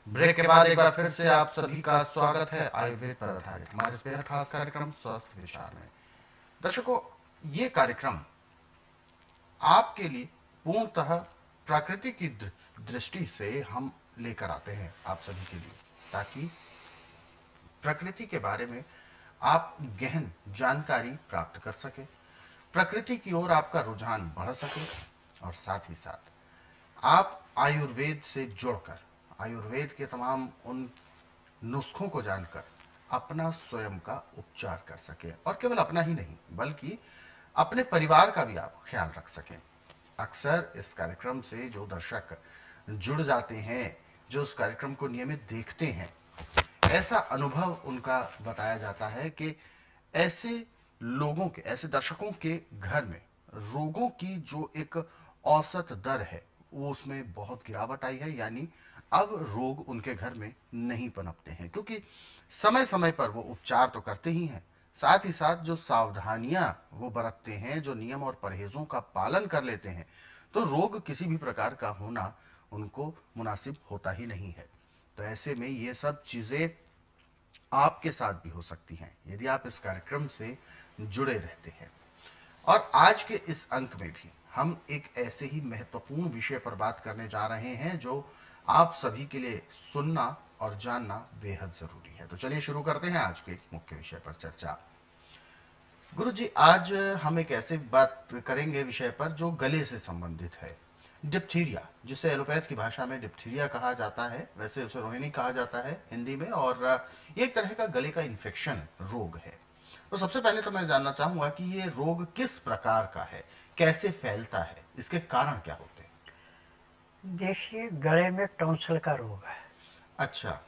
Break के बाद एक बार फिर से आप सभी का स्वागत है आयुर्वेद पर आधारित हमारे इस बेहद खास कार्यक्रम स्वस्थ विचार में। दर्शकों, ये कार्यक्रम आपके लिए पूर्णतः प्रकृति की दृष्टि से हम लेकर आते हैं आप सभी के लिए, ताकि प्रकृति के बारे में आप गहन जानकारी प्राप्त कर सके, प्रकृति की ओर आपका रुझान बढ़ सके और साथ ही साथ आप आयुर्वेद से जुड़कर आयुर्वेद के तमाम उन नुस्खों को जानकर अपना स्वयं का उपचार कर सके, और केवल अपना ही नहीं बल्कि अपने परिवार का भी आप ख्याल रख सकें। अक्सर इस कार्यक्रम से जो दर्शक जुड़ जाते हैं, जो इस कार्यक्रम को नियमित देखते हैं, ऐसा अनुभव उनका बताया जाता है कि ऐसे लोगों के, ऐसे दर्शकों के घर में रोगों की जो एक औसत दर है वो उसमें बहुत गिरावट आई है। यानी अब रोग उनके घर में नहीं पनपते हैं, क्योंकि समय समय पर वो उपचार तो करते ही हैं, साथ ही साथ जो सावधानियां वो बरतते हैं, जो नियम और परहेजों का पालन कर लेते हैं, तो रोग किसी भी प्रकार का होना उनको मुनासिब होता ही नहीं है। तो ऐसे में ये सब चीजें आपके साथ भी हो सकती हैं यदि आप इस कार्यक्रम से जुड़े रहते हैं। और आज के इस अंक में भी हम एक ऐसे ही महत्वपूर्ण विषय पर बात करने जा रहे हैं जो आप सभी के लिए सुनना और जानना बेहद जरूरी है। तो चलिए शुरू करते हैं आज के मुख्य विषय पर चर्चा। गुरु जी, आज हम एक ऐसे बात करेंगे विषय पर जो गले से संबंधित है, डिप्थीरिया, जिसे एलोपैथ की भाषा में डिप्थीरिया कहा जाता है, वैसे उसे रोहिणी कहा जाता है हिंदी में, और ये एक तरह का गले का इन्फेक्शन रोग है। तो सबसे पहले तो मैं जानना चाहूंगा कि ये रोग किस प्रकार का है, कैसे फैलता है, इसके कारण क्या होते हैं? देखिए, गले में टॉन्सिल का रोग है। अच्छा।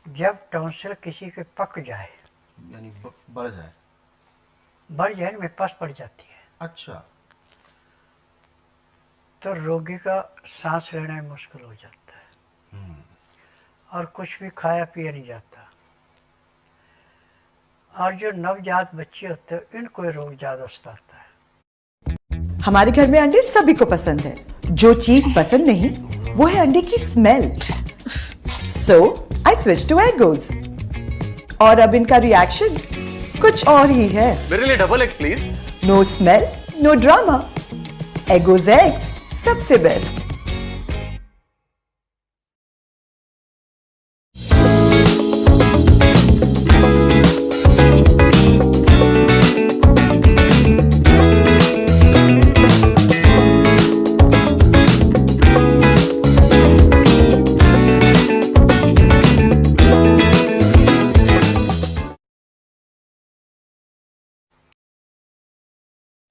जब टॉन्सिल किसी के पक जाए, यानी बढ़ जाए? बढ़ जाए में पस पड़ जाती है। अच्छा। तो रोगी का सांस लेना मुश्किल हो जाता है और कुछ भी खाया पिया नहीं जाता। और जो नवजात बच्चे होते हैं इनको रोग ज्यादा सताता है। हमारे घर में अंडे सभी को पसंद है, जो चीज पसंद नहीं वो है अंडे की smell. So I switch to Eggoz, और अब इनका रिएक्शन कुछ और ही है। मेरे लिए double egg please. No smell, no drama, Eggoz eggs सबसे बेस्ट।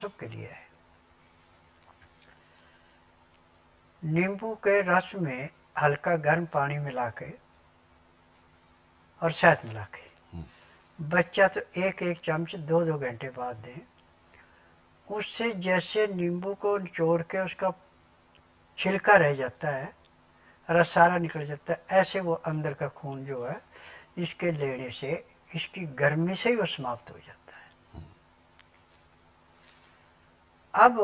सबके लिए है। नींबू के रस में हल्का गर्म पानी मिला के और शहद मिला के बच्चा तो एक एक चम्मच 2-2 घंटे बाद दें। उससे जैसे नींबू को निचोड़ के उसका छिलका रह जाता है, रस सारा निकल जाता है, ऐसे वो अंदर का खून जो है इसके लेने से इसकी गर्मी से ही वो समाप्त हो जाता है। अब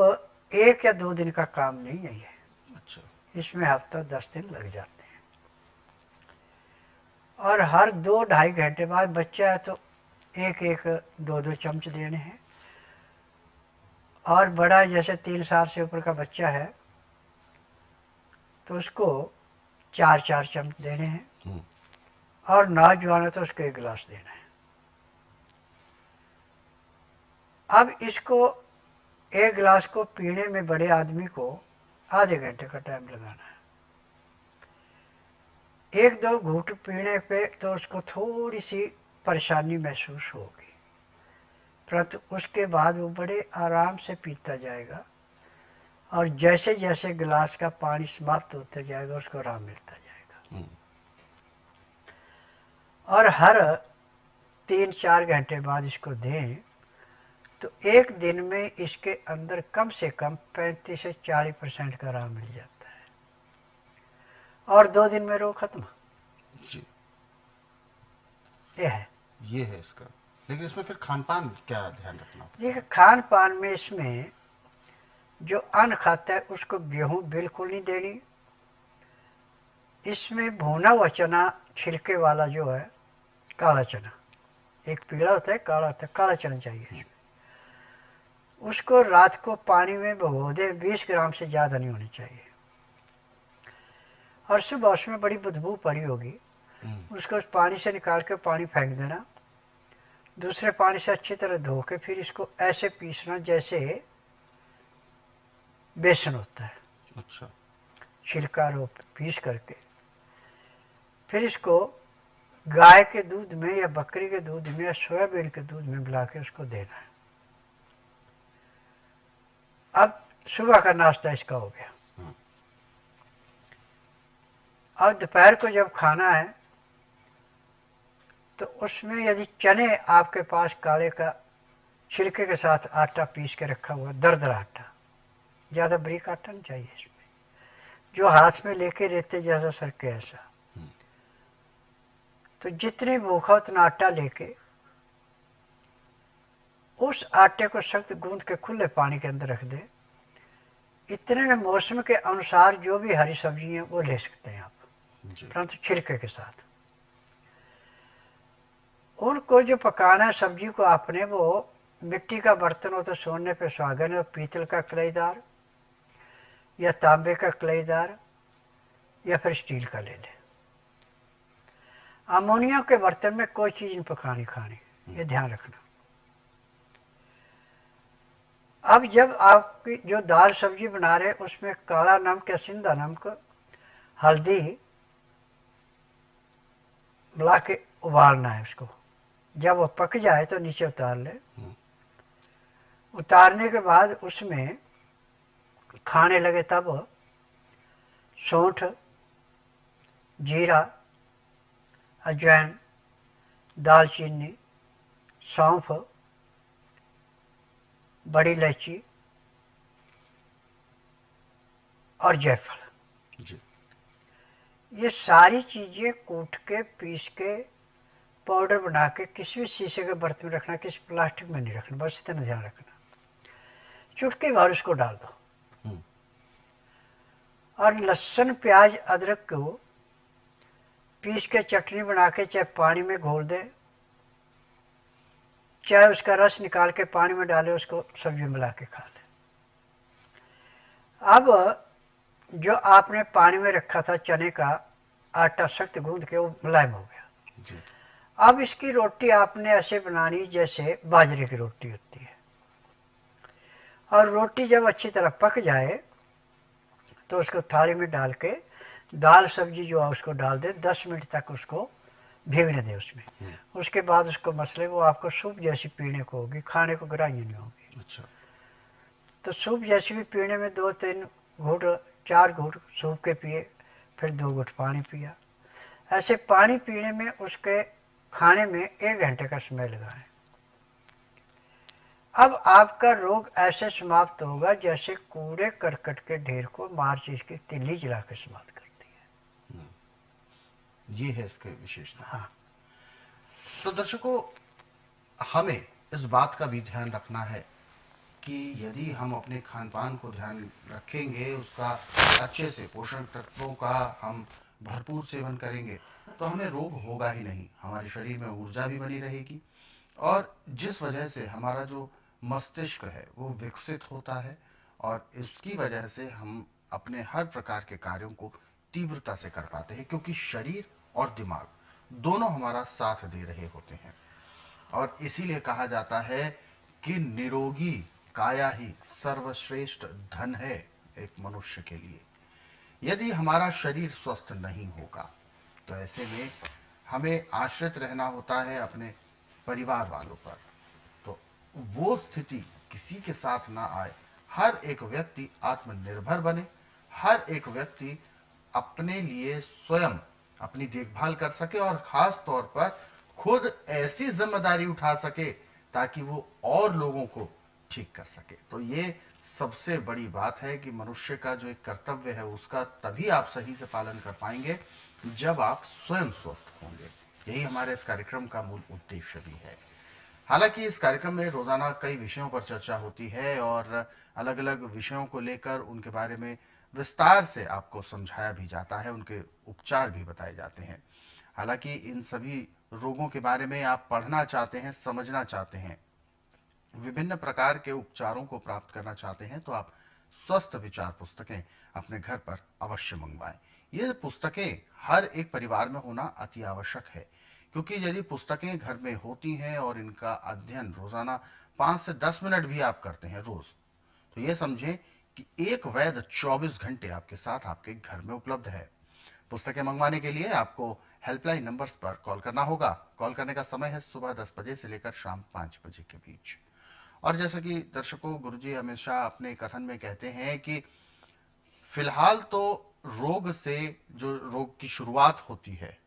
1 या 2 दिन का काम नहीं है ये। अच्छा। इसमें हफ्ता 10 दिन लग जाते हैं। और हर 2-2.5 घंटे बाद बच्चा है तो एक एक 2-2 चम्मच देने हैं। और बड़ा जैसे 3 साल से ऊपर का बच्चा है तो उसको 4-4 चम्मच देने हैं। और नौजवान है तो उसको 1 गिलास देना है। अब इसको 1 गिलास को पीने में बड़े आदमी को आधे घंटे का टाइम लगाना है। 1-2 घूंट पीने पे तो उसको थोड़ी सी परेशानी महसूस होगी, परंतु उसके बाद वो बड़े आराम से पीता जाएगा और जैसे जैसे गिलास का पानी समाप्त होता जाएगा उसको आराम मिलता जाएगा। और हर 3-4 घंटे बाद इसको दें तो एक दिन में इसके अंदर कम से कम 35 से 40% का आराम मिल जाता है और 2 दिन में रोग खत्म। जी। ये है इसका। लेकिन इसमें फिर खान पान क्या ध्यान रखना? देखिए, खान पान में इसमें जो अन्न खाता है उसको गेहूं बिल्कुल नहीं देनी, इसमें भुना हुआ चना छिलके वाला जो है, काला चना, एक पीला होता है, काला होता है, काला चना चाहिए इसमें। उसको रात को पानी में भिगो दे, 20 ग्राम से ज़्यादा नहीं होनी चाहिए। और सुबह उसमें बड़ी बदबू पड़ी होगी, उसको उस पानी से निकाल के पानी फेंक देना, दूसरे पानी से अच्छी तरह धो के फिर इसको ऐसे पीसना जैसे बेसन होता है। अच्छा। छिलका रो पीस करके फिर इसको गाय के दूध में या बकरी के दूध में या सोयाबीन के दूध में मिला के उसको देना है। अब सुबह का नाश्ता इसका हो गया। अब दोपहर को जब खाना है तो उसमें यदि चने आपके पास काले का छिलके के साथ आटा पीस के रखा हुआ, दरदरा आटा, ज़्यादा बारीक आटा नहीं चाहिए इसमें, जो हाथ में लेके रहते जैसा सरके ऐसा, तो जितनी भूखा उतना आटा लेके उस आटे को सख्त गूंद के खुले पानी के अंदर रख दे। इतने में मौसम के अनुसार जो भी हरी सब्जी है वो ले सकते हैं आप, परंतु छिलके के साथ। उनको जो पकाना है सब्जी को आपने, वो मिट्टी का बर्तन हो तो सोने पे सुहागन है, पीतल का कलईदार या तांबे का कलईदार या फिर स्टील का ले ले। अमोनिया के बर्तन में कोई चीज नहीं पकानी खानी, ये ध्यान रखना। अब जब आपकी जो दाल सब्जी बना रहे उसमें काला नमक या सिंधा नमक, हल्दी मिला के उबालना है उसको। जब वो पक जाए तो नीचे उतार ले। उतारने के बाद उसमें खाने लगे तब सौंठ, जीरा, अजवाइन, दालचीनी, सौंफ, बड़ी इलायची और जायफल, ये सारी चीजें कूट के पीस के पाउडर बना के किसी भी शीशे के बर्तन में रखना, किसी प्लास्टिक में नहीं रखना, बस इतना ध्यान रखना। चुटकी भर उसको डाल दो। और लहसुन, प्याज, अदरक को पीस के चटनी बना के चाहे पानी में घोल दे, चाहे उसका रस निकाल के पानी में डाले, उसको सब्जी मिला के खा ले। अब जो आपने पानी में रखा था चने का आटा सख्त गूंद के, वो मुलायम हो गया। अब इसकी रोटी आपने ऐसे बनानी जैसे बाजरे की रोटी होती है। और रोटी जब अच्छी तरह पक जाए तो उसको थाली में डाल के दाल सब्जी जो है उसको डाल दे, 10 मिनट तक उसको भीगने दे उसमें। उसके बाद उसको मसले वो आपको सूप जैसी पीने को होगी, खाने को ग्राह्य नहीं होगी। अच्छा। तो सूप जैसी भी पीने में 2-3 घूंट, 4 घूंट सूप के पिए, फिर 2 घूंट पानी पिया। ऐसे पानी पीने में उसके खाने में 1 घंटे का समय लगाएं। अब आपका रोग ऐसे समाप्त होगा जैसे कूड़े करकट के ढेर को माचिस की तिल्ली जला के समाप्त करती है। ये है इसके विशेषता। हाँ। तो दर्शकों, हमें इस बात का भी ध्यान रखना है कि यदि हम अपने खान पान को ध्यान रखेंगे, उसका अच्छे से पोषण तत्वों का हम भरपूर सेवन करेंगे, तो हमें रोग होगा ही नहीं। हमारे शरीर में ऊर्जा भी बनी रहेगी और जिस वजह से हमारा जो मस्तिष्क है वो विकसित होता है और इसकी वजह से हम अपने हर प्रकार के कार्यों को तीव्रता से कर पाते हैं, क्योंकि शरीर और दिमाग दोनों हमारा साथ दे रहे होते हैं। और इसीलिए कहा जाता है कि निरोगी काया ही सर्वश्रेष्ठ धन है एक मनुष्य के लिए। यदि हमारा शरीर स्वस्थ नहीं होगा तो ऐसे में हमें आश्रित रहना होता है अपने परिवार वालों पर। तो वो स्थिति किसी के साथ ना आए। हर एक व्यक्ति आत्मनिर्भर बने, हर एक व्यक्ति अपने लिए स्वयं अपनी देखभाल कर सके और खास तौर पर खुद ऐसी जिम्मेदारी उठा सके ताकि वो और लोगों को ठीक कर सके। तो ये सबसे बड़ी बात है कि मनुष्य का जो एक कर्तव्य है उसका तभी आप सही से पालन कर पाएंगे जब आप स्वयं स्वस्थ होंगे। यही हमारे इस कार्यक्रम का मूल उद्देश्य भी है। हालांकि इस कार्यक्रम में रोजाना कई विषयों पर चर्चा होती है और अलग अलग विषयों को लेकर उनके बारे में विस्तार से आपको समझाया भी जाता है, उनके उपचार भी बताए जाते हैं। हालांकि इन सभी रोगों के बारे में आप पढ़ना चाहते हैं, समझना चाहते हैं, विभिन्न प्रकार के उपचारों को प्राप्त करना चाहते हैं, तो आप स्वस्थ विचार पुस्तकें अपने घर पर अवश्य मंगवाएं। ये पुस्तकें हर एक परिवार में होना अति आवश्यक है, क्योंकि यदि पुस्तकें घर में होती हैं और इनका अध्ययन रोजाना 5 से 10 मिनट भी आप करते हैं रोज, तो ये समझें कि एक वैद्य 24 घंटे आपके साथ आपके घर में उपलब्ध है। पुस्तकें मंगवाने के लिए आपको हेल्पलाइन नंबर्स पर कॉल करना होगा। कॉल करने का समय है सुबह 10 बजे से लेकर शाम 5 बजे के बीच। और जैसा कि दर्शकों, गुरुजी हमेशा अपने कथन में कहते हैं कि फिलहाल तो रोग से, जो रोग की शुरुआत होती है,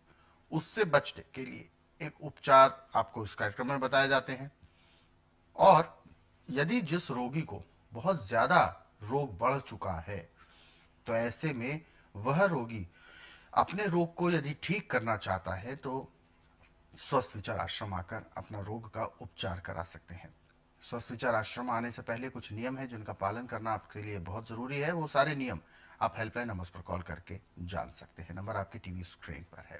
उससे बचने के लिए एक उपचार आपको इस कार्यक्रम में बताए जाते हैं। और यदि जिस रोगी को बहुत ज्यादा रोग बढ़ चुका है, तो ऐसे में वह रोगी अपने रोग को यदि ठीक करना चाहता है, तो स्वस्थ विचार आश्रम आकर अपना रोग का उपचार करा सकते हैं। स्वस्थ विचार आश्रम आने से पहले कुछ नियम है जिनका पालन करना आपके लिए बहुत जरूरी है। वो सारे नियम आप हेल्पलाइन नंबर पर कॉल करके जान सकते हैं। नंबर आपकी टीवी स्क्रीन पर है।